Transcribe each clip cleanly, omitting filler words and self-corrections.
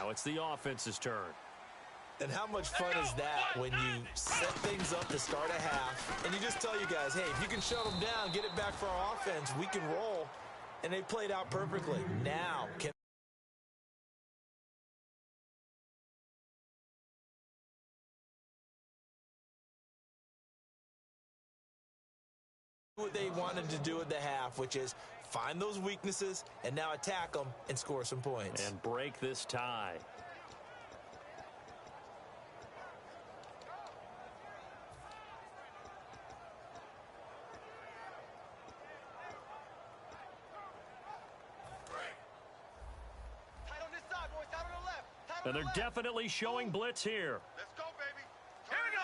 Now it's the offense's turn. And how much fun is that when you set things up to start a half, and you just tell you guys, hey, if you can shut them down, get it back for our offense, we can roll. And they played out perfectly. Now, can what they wanted to do at the half, which is find those weaknesses and now attack them and score some points. And break this tie. And they're definitely showing blitz here. Let's go, baby. Here we go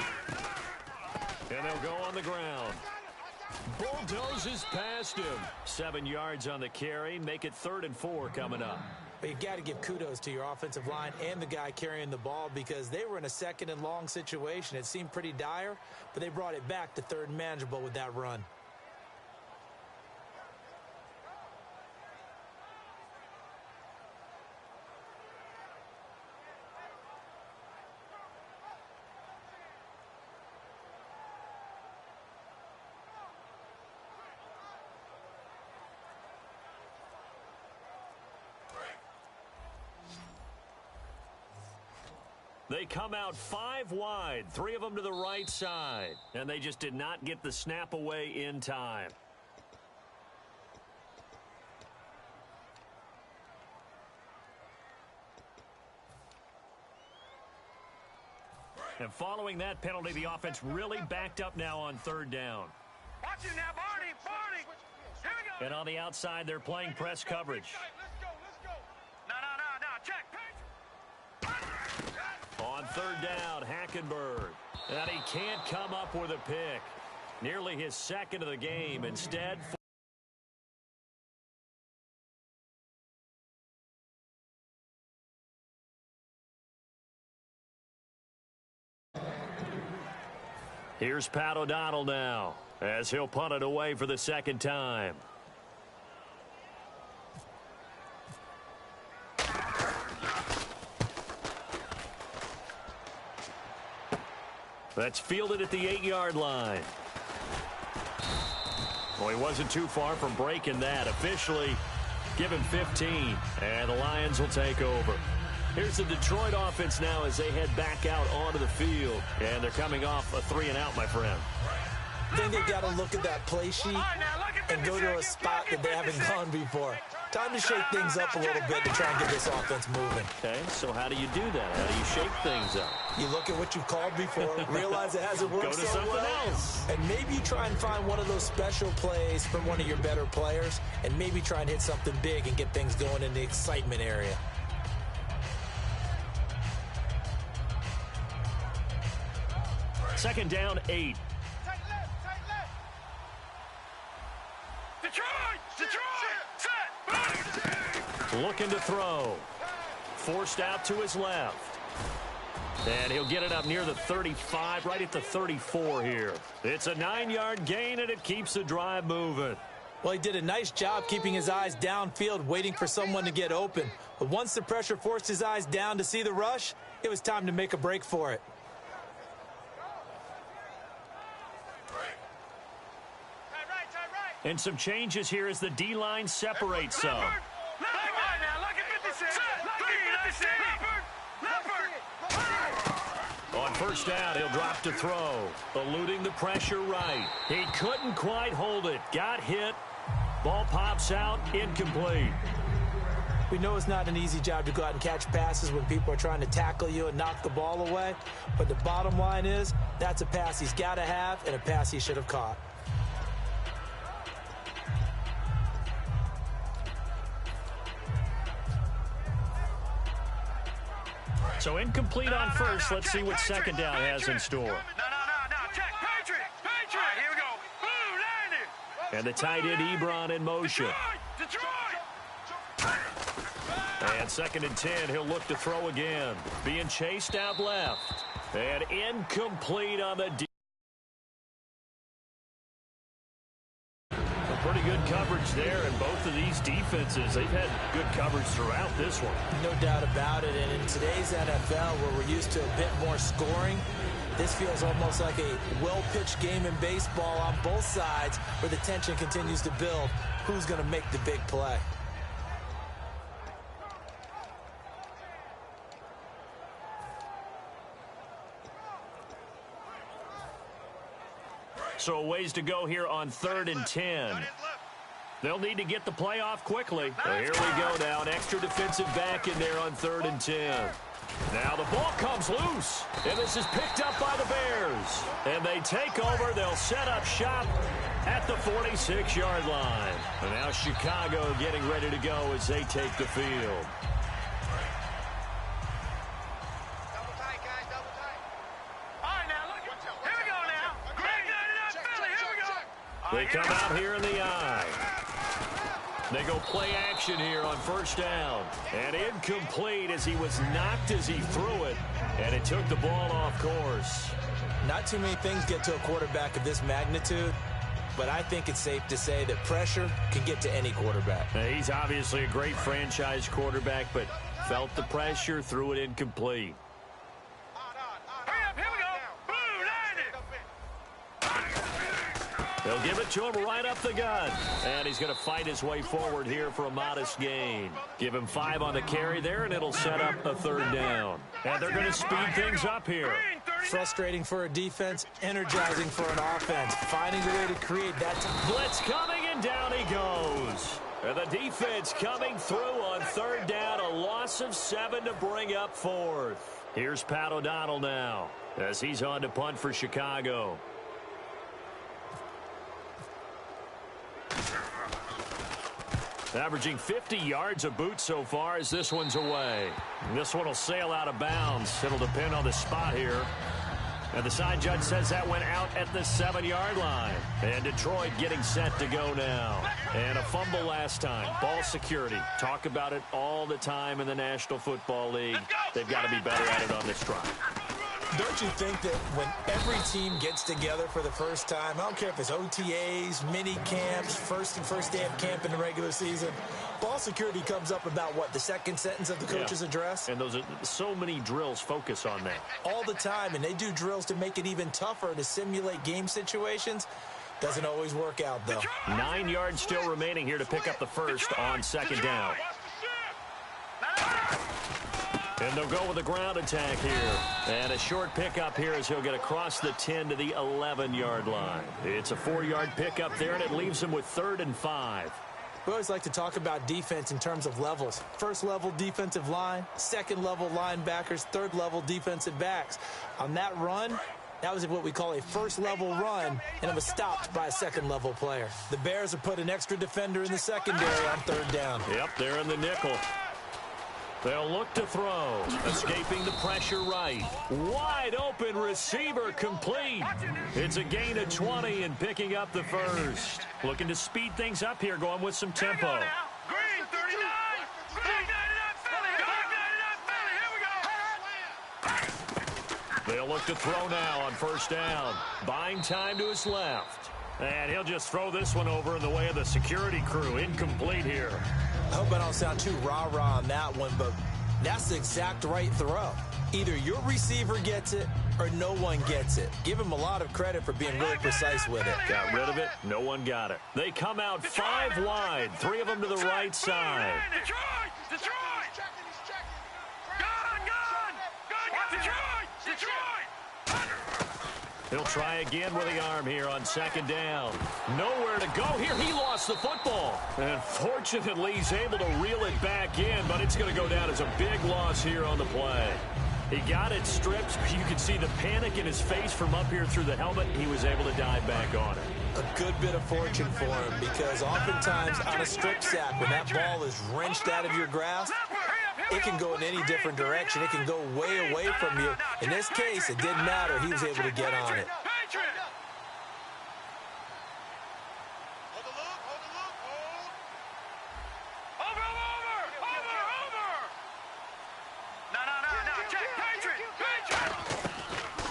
now. And they'll go on the ground. Bulldozes past him. 7 yards on the carry. Make it 3rd and 4 coming up. But you got to give kudos to your offensive line and the guy carrying the ball because they were in a 2nd and long situation. It seemed pretty dire, but they brought it back to 3rd and manageable with that run. They come out 5 wide, 3 of them to the right side, and they just did not get the snap away in time. And following that penalty, the offense really backed up now on 3rd down. Watch it now, Barney. Here we go. And on the outside, they're playing press coverage. Let's go. No, check. On 3rd down, Hackenberg. And he can't come up with a pick. Nearly his 2nd of the game. Instead, here's Pat O'Donnell now, as he'll punt it away for the 2nd time. That's fielded at the 8-yard line. Well, he wasn't too far from breaking that. Officially, give him 15, and the Lions will take over. Here's the Detroit offense now as they head back out onto the field. And they're coming off a 3-and-out, my friend. I think they've got to look at that play sheet and go to a spot that they haven't gone before. Time to shake things up a little bit to try and get this offense moving. Okay, so how do you do that? How do you shake things up? You look at what you've called before, realize it hasn't worked so something well, else. And maybe you try and find one of those special plays from one of your better players, and maybe try and hit something big and get things going in the excitement area. Second down, 8. Looking to throw. Forced out to his left. And he'll get it up near the 35, right at the 34 here. It's a 9-yard gain, and it keeps the drive moving. Well, he did a nice job keeping his eyes downfield, waiting for someone to get open. But once the pressure forced his eyes down to see the rush, it was time to make a break for it. And some changes here as the D-line separates some. On 1st down, he'll drop to throw. Eluding the pressure right. He couldn't quite hold it. Got hit. Ball pops out. Incomplete. We know it's not an easy job to go out and catch passes when people are trying to tackle you and knock the ball away. But the bottom line is, that's a pass he's got to have and a pass he should have caught. So incomplete on 1st. Let's see what 2nd down has in store. Check. Patriot. Here we go. Boom, landed. And the tight end Ebron in motion. Detroit. And 2nd and 10. He'll look to throw again. Being chased out left. And incomplete on the good coverage there, and both of these defenses, they've had good coverage throughout this one. No doubt about it, and in today's NFL, where we're used to a bit more scoring, this feels almost like a well-pitched game in baseball on both sides where the tension continues to build. Who's going to make the big play? So a ways to go here on 3rd and 10. They'll need to get the play off quickly. So here we go now. An extra defensive back in there on 3rd and 10. Now the ball comes loose, and this is picked up by the Bears. And they take over. They'll set up shop at the 46-yard line. And now Chicago getting ready to go as they take the field. Double tight, guys, double tight. All right, now, look. Here we go now. Greg, Philly, here we go. They come out here in the eye. They go play action here on 1st down. And incomplete as he was knocked as he threw it. And it took the ball off course. Not too many things get to a quarterback of this magnitude, but I think it's safe to say that pressure can get to any quarterback. Now, he's obviously a great franchise quarterback, but felt the pressure, threw it incomplete. Hurry up, here we go. Blue, line it. They'll give it to him right up the gut. And he's going to fight his way forward here for a modest gain. Give him 5 on the carry there, and it'll set up a 3rd down. And they're going to speed things up here. Frustrating for a defense, energizing for an offense. Finding a way to create that. Blitz coming, and down he goes. And the defense coming through on 3rd down. A loss of 7 to bring up 4th. Here's Pat O'Donnell now as he's on to punt for Chicago. Averaging 50 yards a boot so far as this one's away. This one will sail out of bounds. It'll depend on the spot here. And the side judge says that went out at the 7-yard line. And Detroit getting set to go now. And a fumble last time. Ball security. Talk about it all the time in the National Football League. They've got to be better at it on this drive. Don't you think that when every team gets together for the first time, I don't care if it's OTAs, mini camps, first day of camp in the regular season, ball security comes up about what, the second sentence of the coach's address? And those are so many drills focus on that. All the time, and they do drills to make it even tougher to simulate game situations. Doesn't always work out, though. 9 yards still remaining here to pick up the first on 2nd down. And they'll go with a ground attack here. And a short pickup here as he'll get across the 10 to the 11-yard line. It's a 4-yard pickup there, and it leaves him with 3rd and 5. We always like to talk about defense in terms of levels. First level defensive line, second level linebackers, third level defensive backs. On that run, that was what we call a first level run, and it was stopped by a second level player. The Bears have put an extra defender in the secondary on 3rd down. Yep, they're in the nickel. They'll look to throw. Escaping the pressure right. Wide open receiver complete. It's a gain of 20 and picking up the first. Looking to speed things up here, going with some tempo. Green, 39. Green, 99, Philly. Here we go. They'll look to throw now on 1st down. Buying time to his left. And he'll just throw this one over in the way of the security crew. Incomplete here. I hope I don't sound too rah-rah on that one, but that's the exact right throw. Either your receiver gets it or no one gets it. Give him a lot of credit for being really precise with it. Got rid of it. No one got it. They come out 5 wide. 3 of them to the right side. Detroit! Gone! Detroit! He'll try again with the arm here on 2nd down. Nowhere to go here. He lost the football. And fortunately, he's able to reel it back in, but it's going to go down as a big loss here on the play. He got it stripped. You could see the panic in his face from up here through the helmet. He was able to dive back on it. A good bit of fortune for him, because oftentimes on a strip sack, when that ball is wrenched out of your grasp, it can go in any different direction. It can go way away from you. In this case, it didn't matter. He was able to get on it.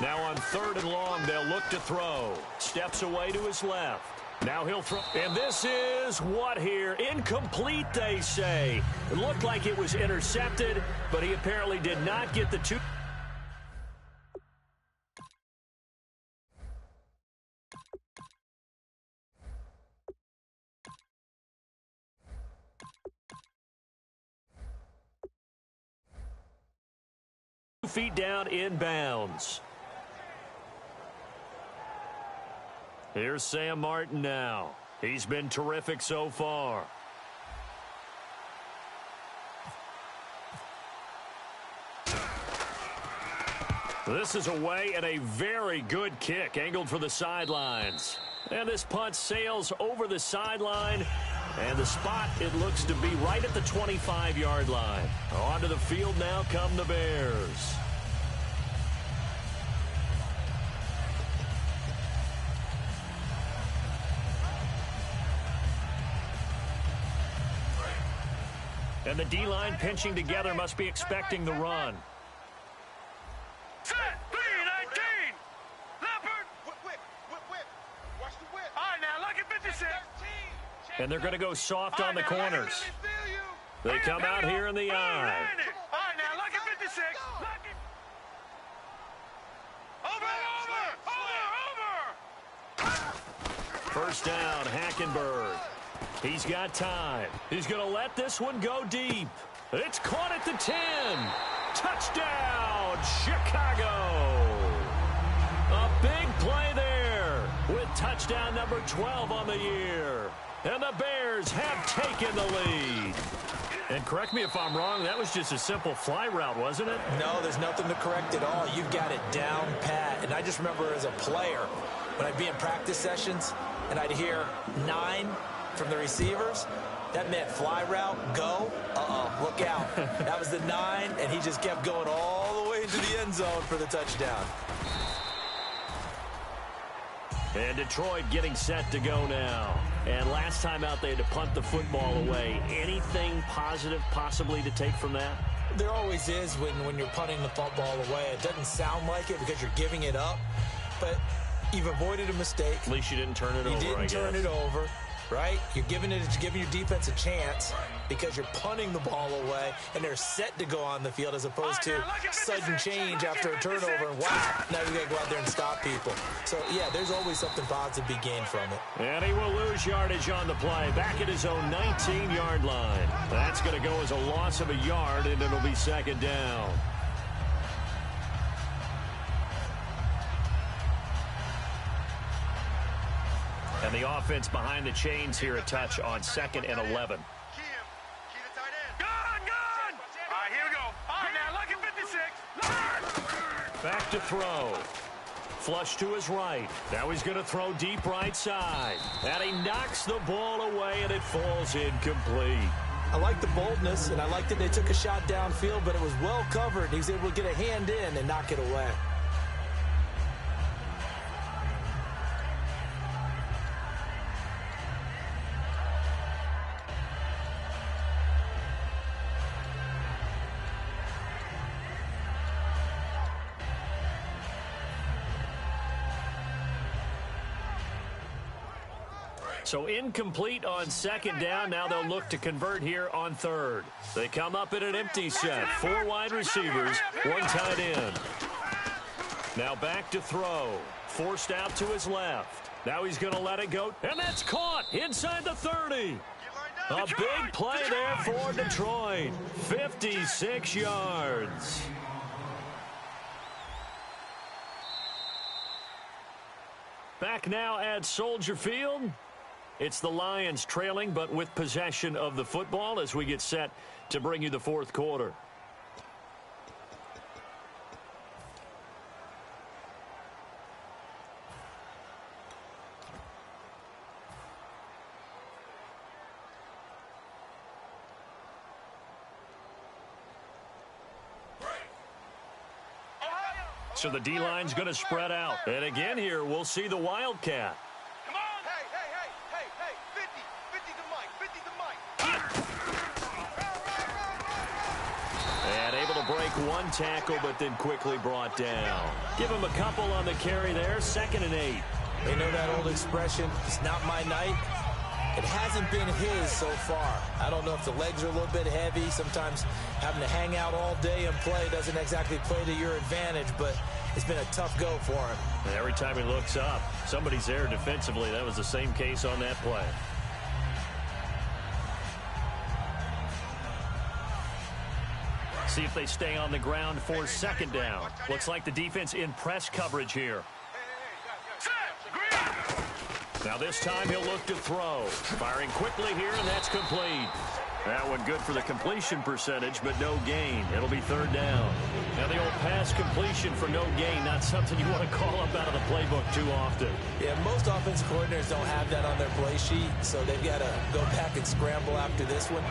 Now on 3rd and long, they'll look to throw. Steps away to his left. Now he'll throw. And this is what here? Incomplete, they say. It looked like it was intercepted, but he apparently did not get the 2. Feet down inbounds. Here's Sam Martin now. He's been terrific so far. This is away and a very good kick angled for the sidelines. And this punt sails over the sideline. And the spot, it looks to be right at the 25-yard line. Onto the field now come the Bears. And the D-line pinching together must be expecting the run. Set, 3-19. Leopard. Whip. Watch the whip. All right, now look at 56. And they're going to go soft on the corners. They come out here in the eye. All right, now look at 56. Over. First down, Hackenberg. He's got time. He's going to let this one go deep. It's caught at the 10. Touchdown, Chicago. A big play there with touchdown number 12 on the year. And the Bears have taken the lead. And correct me if I'm wrong, that was just a simple fly route, wasn't it? No, there's nothing to correct at all. You've got it down pat. And I just remember as a player, when I'd be in practice sessions and I'd hear 9 from the receivers, that meant fly route, go, look out. That was the 9, and he just kept going all the way into the end zone for the touchdown. And Detroit getting set to go now. And last time out, they had to punt the football away. Anything positive possibly to take from that? There always is when you're punting the football away. It doesn't sound like it because you're giving it up, but you've avoided a mistake. At least you didn't turn it over, I guess. You didn't turn it over. Right? You're giving your defense a chance because you're punting the ball away, and they're set to go on the field as opposed to sudden change after a turnover. And wow, now you got to go out there and stop people. So, yeah, there's always something positive to be gained from it. And he will lose yardage on the play, back at his own 19-yard line. That's going to go as a loss of a yard, and it'll be second down. And the offense behind the chains here, a touch on 2nd and 11. Gun! All right, here we go. All right, now look at 56. Back to throw. Flush to his right. Now he's going to throw deep right side. And he knocks the ball away, and it falls incomplete. I like the boldness, and I like that they took a shot downfield, but it was well covered. He was able to get a hand in and knock it away. So incomplete on 2nd down. Now they'll look to convert here on 3rd. They come up in an empty set. 4 wide receivers, 1 tight end. Now back to throw. Forced out to his left. Now he's going to let it go. And that's caught inside the 30. A big play there for Detroit. 56 yards. Back now at Soldier Field. It's the Lions trailing, but with possession of the football as we get set to bring you the 4th quarter. So the D-line's going to spread out. And again here, we'll see the Wildcat. And able to break 1 tackle, but then quickly brought down. Give him a couple on the carry there. 2nd and 8. They know that old expression, it's not my night. It hasn't been his so far. I don't know if the legs are a little bit heavy. Sometimes having to hang out all day and play doesn't exactly play to your advantage, but it's been a tough go for him. And every time he looks up, somebody's there defensively. That was the same case on that play. See if they stay on the ground for second down. Looks like the defense in press coverage here. Now this time he'll look to throw. Firing quickly here, and that's complete. That one good for the completion percentage, but no gain. It'll be third down. Now the old pass completion for no gain, not something you want to call up out of the playbook too often. Yeah, most offensive coordinators don't have that on their play sheet, so they've got to go back and scramble after this one.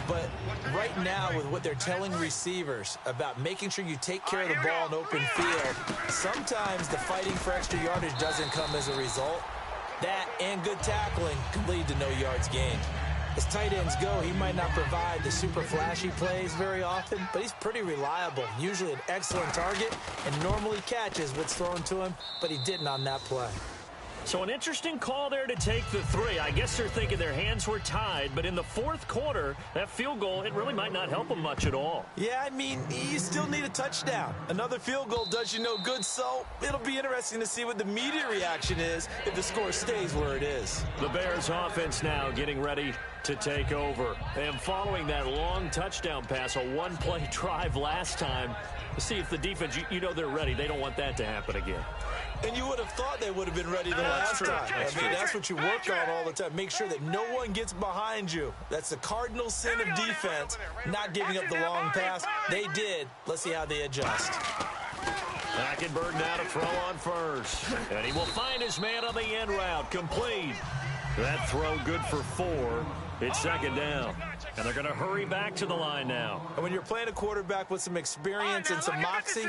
But right now, with what they're telling receivers about making sure you take care of the ball in open field, sometimes the fighting for extra yardage doesn't come as a result. That and good tackling can lead to no yards gained. As tight ends go, he might not provide the super flashy plays very often, but he's pretty reliable, usually an excellent target, and normally catches what's thrown to him, but he didn't on that play. So an interesting call there to take the three. I guess they're thinking their hands were tied, but in the fourth quarter, that field goal, it really might not help them much at all. Yeah, I mean, you still need a touchdown. Another field goal does you no good, so it'll be interesting to see what the media reaction is if the score stays where it is. The Bears offense now getting ready to take over. And following that long touchdown pass, a one-play drive last time, to see if the defense, you know they're ready. They don't want that to happen again. And you would have thought they would have been ready the last time. I mean, that's what you work on all the time. Make sure that no one gets behind you. That's the cardinal sin of defense, not giving up the long pass. They did. Let's see how they adjust. Hackenberg now to throw on first. And he will find his man on the end route. Complete. That throw good for 4. It's second down. And they're going to hurry back to the line now. And when you're playing a quarterback with some experience and some moxie,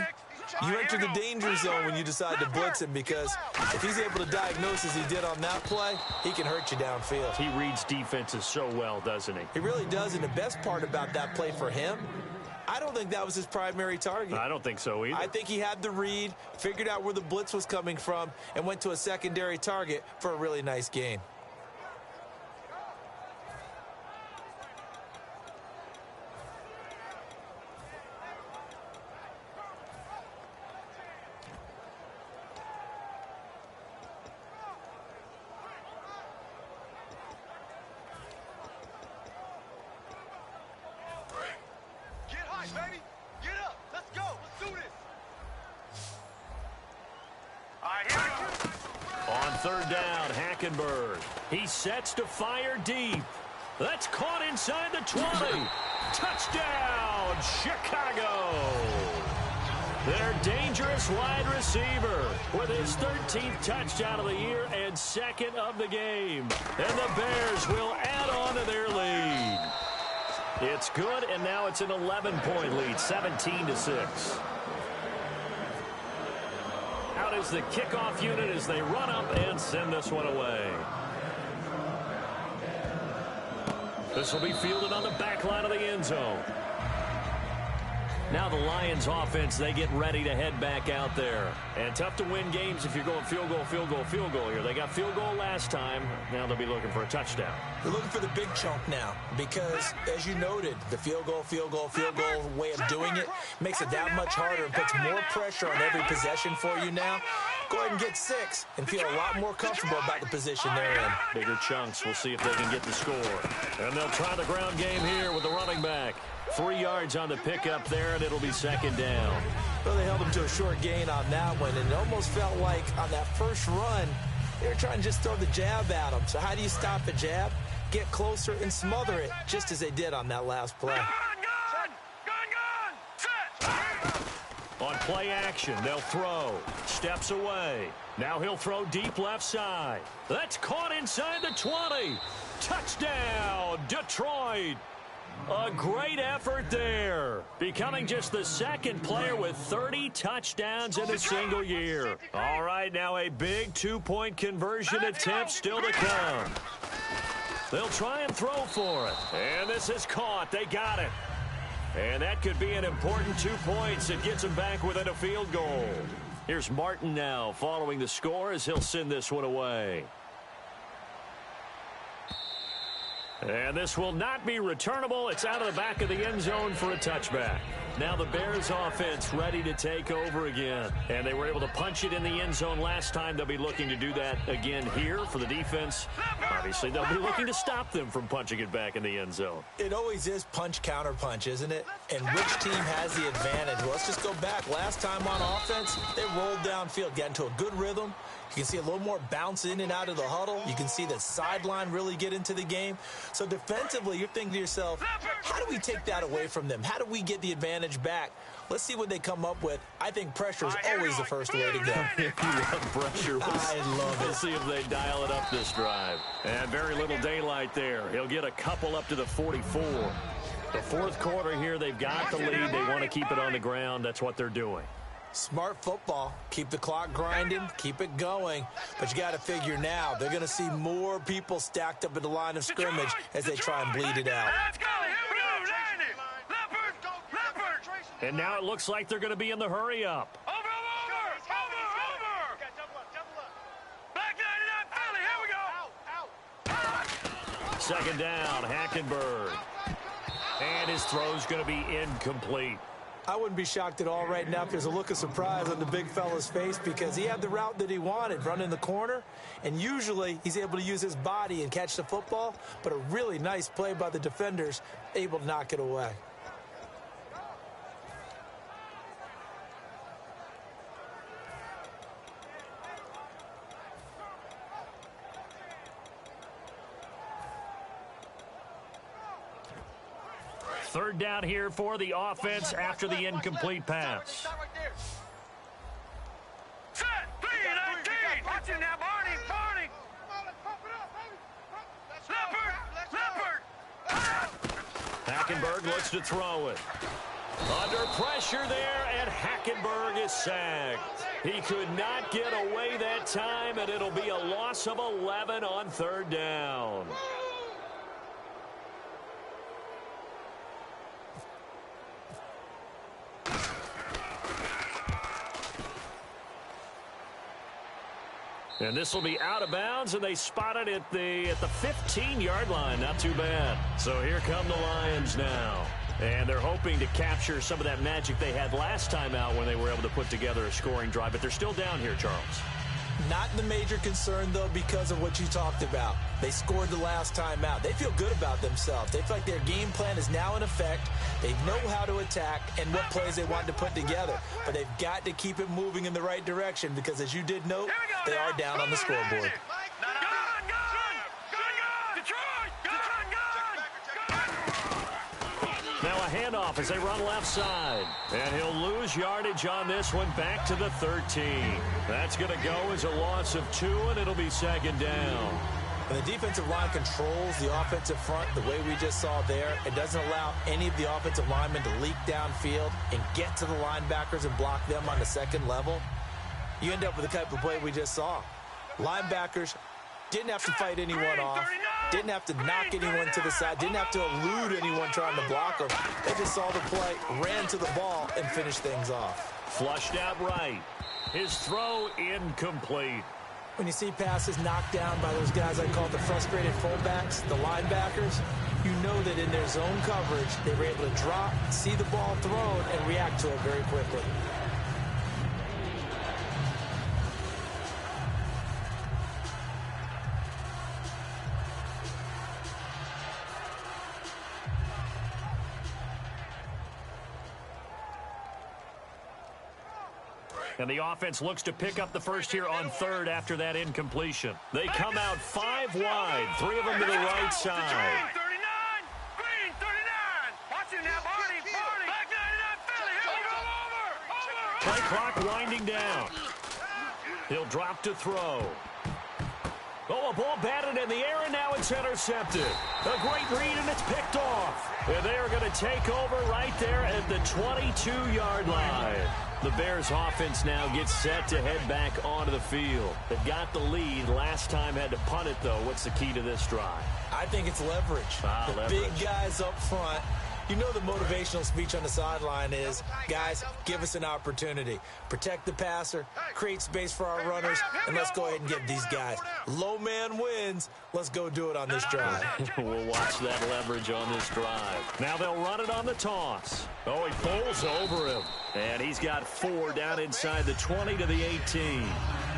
you enter the danger zone when you decide to blitz him, because if he's able to diagnose as he did on that play, he can hurt you downfield. He reads defenses so well, doesn't he? He really does, and the best part about that play for him, I don't think that was his primary target. I don't think so either. I think he had the read, figured out where the blitz was coming from, and went to a secondary target for a really nice gain. Baby, get up. Let's go. Let's do this. All right, here we go. On third down, Hackenberg. He sets to fire deep. That's caught inside the 20. Touchdown, Chicago. Their dangerous wide receiver with his 13th touchdown of the year and second of the game. And the Bears will add on to their lead. It's good, and now it's an 11-point lead, 17-6. Out is the kickoff unit as they run up and send this one away. This will be fielded on the back line of the end zone. Now the Lions offense, they get ready to head back out there. And tough to win games if you're going field goal, field goal, field goal here. They got field goal last time. Now they'll be looking for a touchdown. They're looking for the big chunk now because, as you noted, the field goal way of doing it makes it that much harder and puts more pressure on every possession for you now. Go ahead and get 6 and feel a lot more comfortable about the position they're in. Bigger chunks. We'll see if they can get the score. And they'll try the ground game here with the running back. 3 yards on the pickup there, and it'll be second down. Well, they held him to a short gain on that one, and it almost felt like on that first run, they were trying to just throw the jab at him. So how do you stop the jab? Get closer and smother it, just as they did on that last play. On play action, they'll throw. Steps away. Now he'll throw deep left side. That's caught inside the 20. Touchdown, Detroit. A great effort there. Becoming just the second player with 30 touchdowns in a single year. All right, now a big 2-point conversion attempt still to come. They'll try and throw for it. And this is caught. They got it. And that could be an important 2 points. It gets them back within a field goal. Here's Martin now following the score as he'll send this one away. And this will not be returnable. It's out of the back of the end zone for a touchback. Now the Bears offense ready to take over again. And they were able to punch it in the end zone last time. They'll be looking to do that again here for the defense. Obviously, they'll be looking to stop them from punching it back in the end zone. It always is punch, counter punch, isn't it? And which team has the advantage? Well, let's just go back. Last time on offense, they rolled downfield, got into a good rhythm. You can see a little more bounce in and out of the huddle. You can see the sideline really get into the game. So defensively, you're thinking to yourself, how do we take that away from them? How do we get the advantage back? Let's see what they come up with. I think pressure is always the first way to go. If you love pressure, I love it. We'll see if they dial it up this drive. And very little daylight there. He'll get a couple up to the 44. The fourth quarter here, they've got the lead. They want to keep it on the ground. That's what they're doing. Smart football. Keep the clock grinding. Keep it going. But you got to figure now, they're going to see more people stacked up at the line of scrimmage as they try and bleed it out. And now it looks like they're going to be in the hurry up. Over. Back 99 Philly, here we go. Second down, Hackenberg. And his throw's going to be incomplete. I wouldn't be shocked at all right now if there's a look of surprise on the big fella's face because he had the route that he wanted, running the corner, and usually he's able to use his body and catch the football, but a really nice play by the defenders, able to knock it away. Third down here for the offense after the incomplete pass. Set, 3-19. Watching now, Barney. Leopard. Hackenberg looks to throw it. Under pressure there, and Hackenberg is sacked. He could not get away that time, and it'll be a loss of 11 on third down. And this will be out of bounds, and they spot it at the 15-yard line. Not too bad. So here come the Lions now. And they're hoping to capture some of that magic they had last time out when they were able to put together a scoring drive. But they're still down here, Charles. Not the major concern, though, because of what you talked about. They scored the last time out. They feel good about themselves. They feel like their game plan is now in effect. They know how to attack and what plays they want to put together. But they've got to keep it moving in the right direction because, as you did note, they are down on the scoreboard. Now a handoff as they run left side. And he'll lose yardage on this one back to the 13. That's going to go as a loss of 2, and it'll be second down. When the defensive line controls the offensive front the way we just saw there, it doesn't allow any of the offensive linemen to leak downfield and get to the linebackers and block them on the second level. You end up with the type of play we just saw. Linebackers didn't have to fight anyone off, didn't have to knock anyone to the side, didn't have to elude anyone trying to block them. They just saw the play, ran to the ball, and finished things off. Flushed out right. His throw incomplete. When you see passes knocked down by those guys I call the frustrated fullbacks, the linebackers, you know that in their zone coverage, they were able to drop, see the ball thrown, and react to it very quickly. And the offense looks to pick up the first here on third after that incompletion. They come out 5 wide, 3 of them to the right side. 39, green, 39. Watching now, Barney. Back 99 Philly, here we go, over. Play clock winding down. He'll drop to throw. Oh, a ball batted in the air, and now it's intercepted. A great read, and it's picked off. And they are going to take over right there at the 22-yard line. The Bears offense now gets set to head back onto the field. They've got the lead. Last time had to punt it, though. What's the key to this drive? I think it's leverage. Leverage. Big guys up front You know the motivational speech on the sideline is, guys, give us an opportunity. Protect the passer, create space for our runners, and let's go ahead and give these guys. Low man wins. Let's go do it on this drive. We'll watch that leverage on this drive. Now they'll run it on the toss. Oh, he bowls over him. And he's got 4 down inside the 20 to the 18.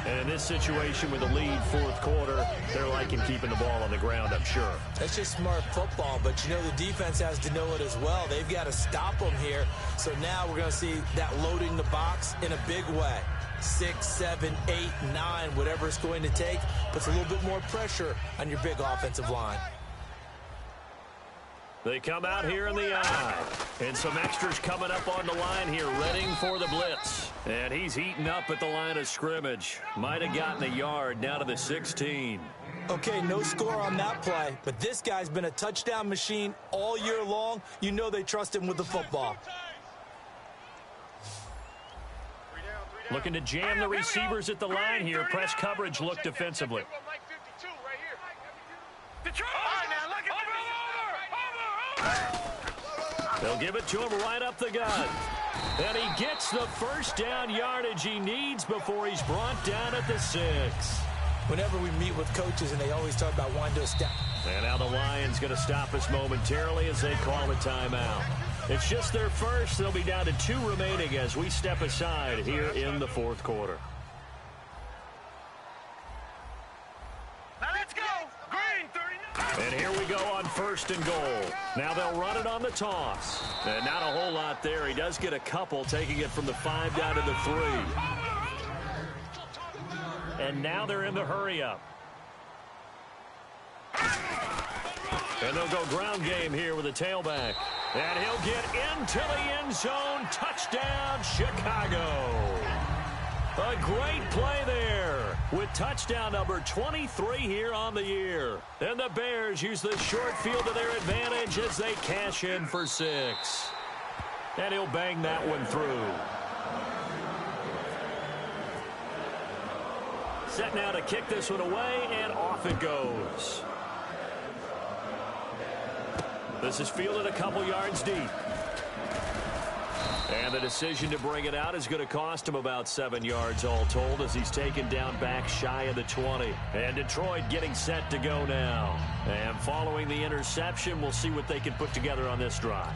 And in this situation with the lead fourth quarter, they're liking keeping the ball on the ground, I'm sure. That's just smart football, but you know the defense has to know it as well. They've got to stop them here. So now we're going to see that loading the box in a big way. 6, 7, 8, 9, whatever it's going to take, puts a little bit more pressure on your big offensive line. They come out here in the eye. And some extras coming up on the line here, readying for the blitz. And he's eaten up at the line of scrimmage. Might have gotten a yard, now to the 16. Okay, no score on that play, but this guy's been a touchdown machine all year long. You know they trust him with the football. Looking to jam the receivers at the line here. Press coverage look defensively. They'll give it to him right up the gut. And he gets the first down yardage he needs before he's brought down at the 6. Whenever we meet with coaches, and they always talk about wanting to step. And now the Lions going to stop us momentarily as they call a timeout. It's just their first. They'll be down to 2 remaining as we step aside here in the fourth quarter. Now let's go. Green, 39. And here we go on 1st and goal. Now they'll run it on the toss. And not a whole lot there. He does get a couple, taking it from the 5 down to the 3. And now they're in the hurry-up. And they'll go ground game here with a tailback. And he'll get into the end zone. Touchdown, Chicago. A great play there with touchdown number 23 here on the year. And the Bears use the short field to their advantage as they cash in for 6. And he'll bang that one through. Set now to kick this one away, and off it goes. This is fielded a couple yards deep. And the decision to bring it out is going to cost him about 7 yards all told as he's taken down back shy of the 20. And Detroit getting set to go now. And following the interception, we'll see what they can put together on this drive.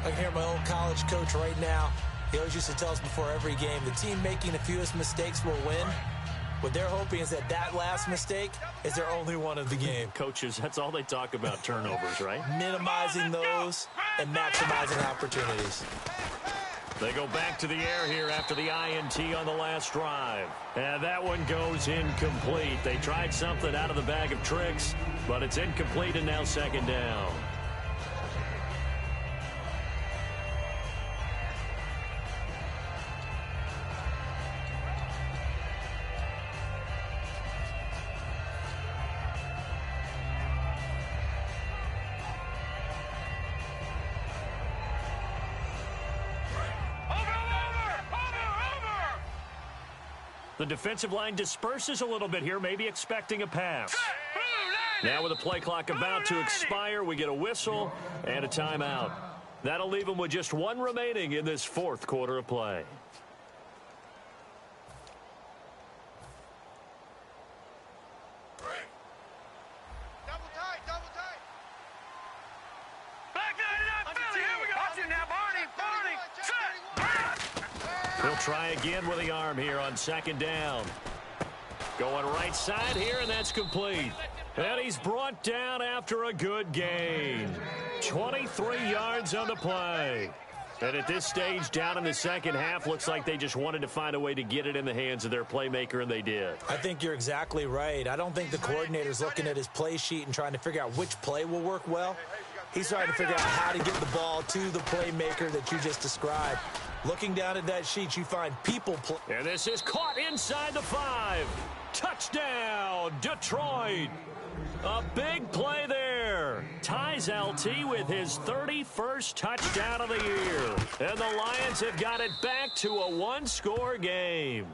I can hear my old college coach right now. He always used to tell us before every game, the team making the fewest mistakes will win. What they're hoping is that that last mistake is their only one of the game. Coaches, that's all they talk about, turnovers, right? Minimizing those and maximizing opportunities. They go back to the air here after the INT on the last drive. And that one goes incomplete. They tried something out of the bag of tricks, but it's incomplete and now 2nd down. The defensive line disperses a little bit here, maybe expecting a pass. Now with the play clock about to expire, we get a whistle and a timeout. That'll leave them with just 1 remaining in this 4th quarter of play. Double tight, double tight. Back 99, Philly, here we go. Watch it now, Barney, set. He'll try again with the arm here on 2nd down. Going right side here, and that's complete. And he's brought down after a good gain. 23 yards on the play. And at this stage, down in the second half, looks like they just wanted to find a way to get it in the hands of their playmaker, and they did. I think you're exactly right. I don't think the coordinator's looking at his play sheet and trying to figure out which play will work well. He's trying to figure out how to get the ball to the playmaker that you just described. Looking down at that sheet, you find people play. And this is caught inside the 5. Touchdown, Detroit. A big play there. Ties LT with his 31st touchdown of the year. And the Lions have got it back to a 1-score game.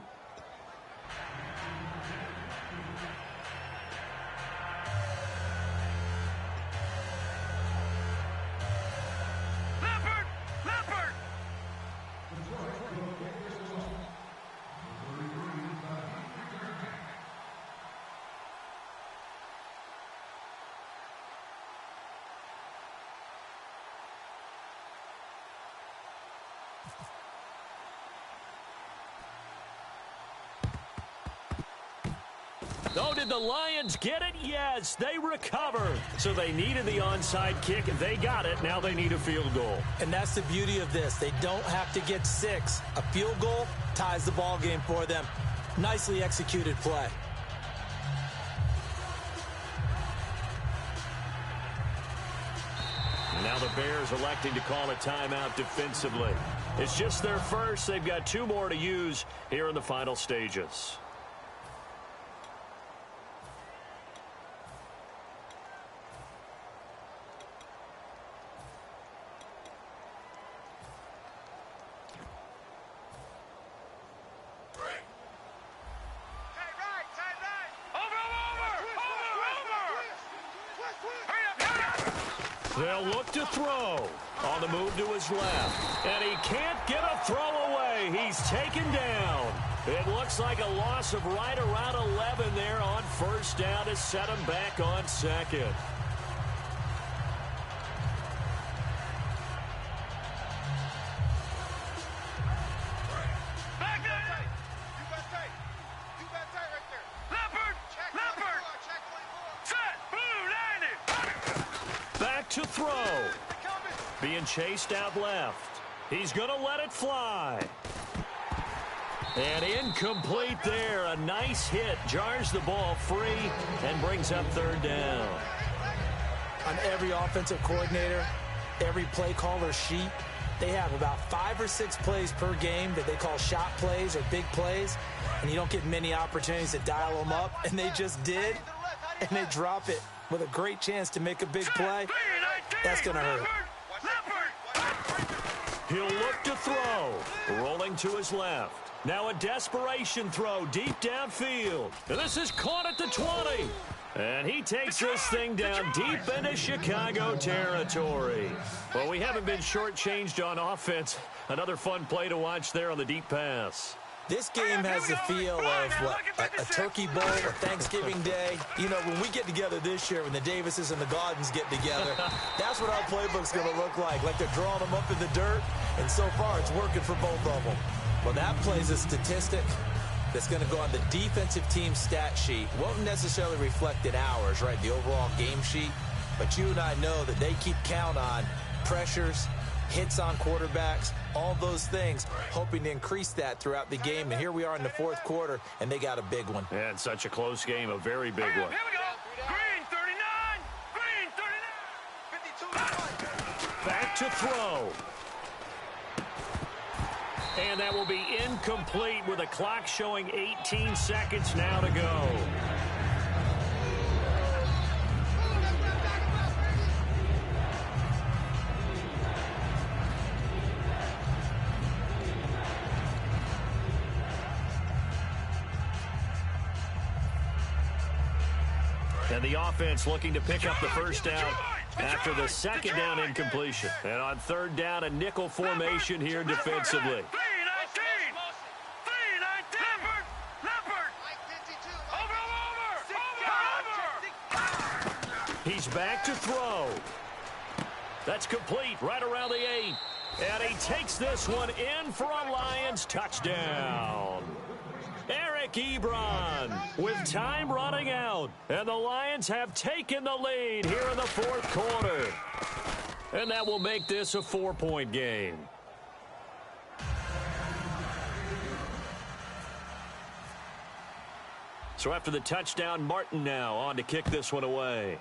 Oh, did the Lions get it? Yes, they recover. So they needed the onside kick. They got it. Now they need a field goal. And that's the beauty of this. They don't have to get 6. A field goal ties the ball game for them. Nicely executed play. Now the Bears electing to call a timeout defensively. It's just their first. They've got 2 more to use here in the final stages. They'll look to throw. On the move to his left. And he can't get a throw away. He's taken down. It looks like a loss of right around 11 there on first down to set him back on second. To throw. Being chased out left. He's going to let it fly. And incomplete there. A nice hit. Jars the ball free and brings up third down. On every offensive coordinator, every play caller sheet, they have about 5 or 6 plays per game that they call shot plays or big plays. And you don't get many opportunities to dial them up. And they just did. And they drop it with a great chance to make a big play. That's going to hurt. He'll look to throw. Rolling to his left. Now a desperation throw deep downfield. And this is caught at the 20. And he takes this thing down deep into Chicago territory. Well, we haven't been shortchanged on offense. Another fun play to watch there on the deep pass. This game has the feel of what, a turkey bowl or Thanksgiving Day. You know, when we get together this year, when the Davises and the Gaudens get together, that's what our playbook's going to look like they're drawing them up in the dirt, and so far it's working for both of them. Well, that plays a statistic that's going to go on the defensive team stat sheet. Won't necessarily reflect in ours, right, the overall game sheet, but you and I know that they keep count on pressures, hits on quarterbacks, all those things, hoping to increase that throughout the game. And here we are in the fourth quarter, and they got a big one. And such a close game, a very big one. Here we go. Green 39. Green 39. 52. Back to throw. And that will be incomplete with a clock showing 18 seconds now to go. And the offense looking to pick up the first down after the second down incompletion. And on third down, a nickel formation here defensively. 3-19. 3-19. Leopard. Over. He's back to throw. That's complete right around the 8. And he takes this one in for a Lions touchdown. Eric Ebron with time running out. And the Lions have taken the lead here in the fourth quarter. And that will make this a 4-point game. So after the touchdown, Martin now on to kick this one away.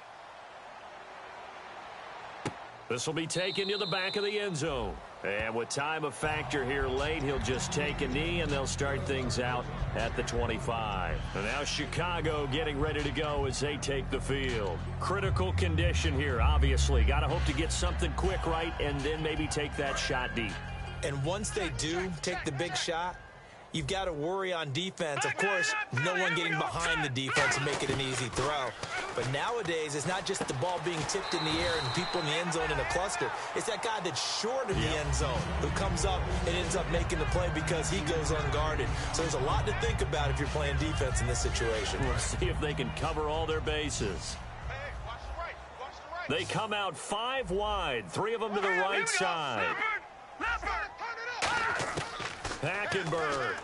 This will be taken to the back of the end zone. And with time a factor here late, he'll just take a knee, and they'll start things out at the 25. And now Chicago getting ready to go as they take the field. Critical condition here, obviously. Got to hope to get something quick right and then maybe take that shot deep. And once they do take the big shot, you've got to worry on defense. Of course, no one getting behind the defense and make it an easy throw. But nowadays, it's not just the ball being tipped in the air and people in the end zone in a cluster. It's that guy that's short of the end zone who comes up and ends up making the play because he goes unguarded. So there's a lot to think about if you're playing defense in this situation. We'll see if they can cover all their bases. They come out 5 wide, 3 of them to the right side. Hackenberg.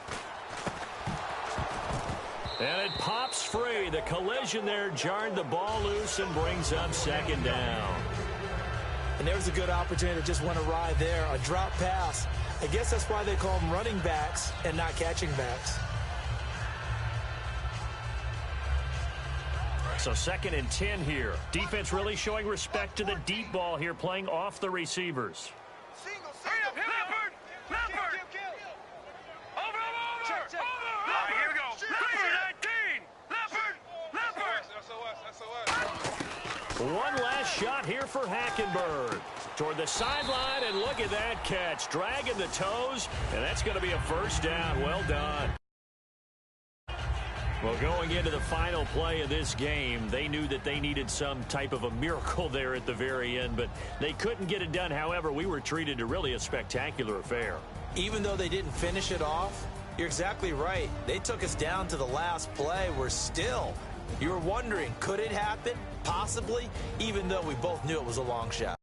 And it pops free. The collision there jarred the ball loose and brings up second down. And there was a good opportunity to just went awry there. A drop pass. I guess that's why they call them running backs and not catching backs. So 2nd and 10 here. Defense really showing respect to the deep ball here, playing off the receivers. Hurry up, Leopard! Leopard! Over! All right, here we go. 3-19! Leopard! One last shot here for Hackenberg. Toward the sideline, and look at that catch. Dragging the toes, and that's going to be a first down. Well done. Well, going into the final play of this game, they knew that they needed some type of a miracle there at the very end, but they couldn't get it done. However, we were treated to really a spectacular affair. Even though they didn't finish it off, you're exactly right. They took us down to the last play. We're still, you were wondering, could it happen? Possibly, even though we both knew it was a long shot.